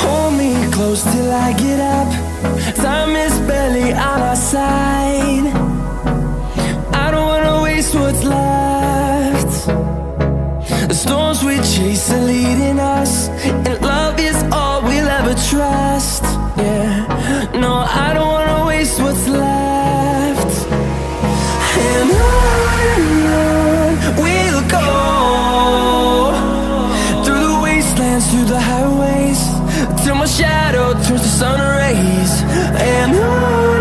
Hold me close till I get up. Time is barely on our side. I don't wanna waste what's left. The storms we chase are leading us, and love is all we'll ever trust. Yeah, no, I don't wanna waste what's left. And on we'll go, through the wastelands, through the highways, till my shadow turns to sun rays. And on